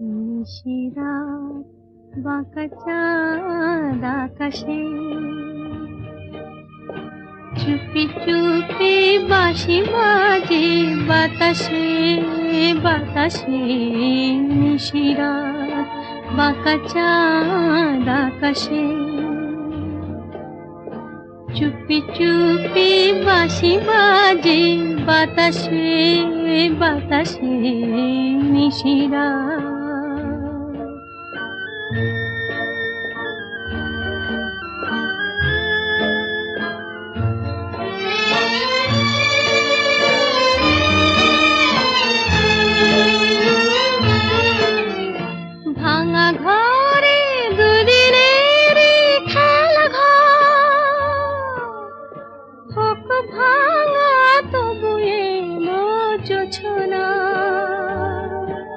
নিশিরাত বাঁকা চাঁদ আকাশে, চুপি চুপি বাঁশি বাজে বাতাসে বাতাসে। নিশিরাত বাঁকা চাঁদ আকাশে, চুপি চুপি বাঁশি বাজে বাতাসে বাতাসে। নিশিরাত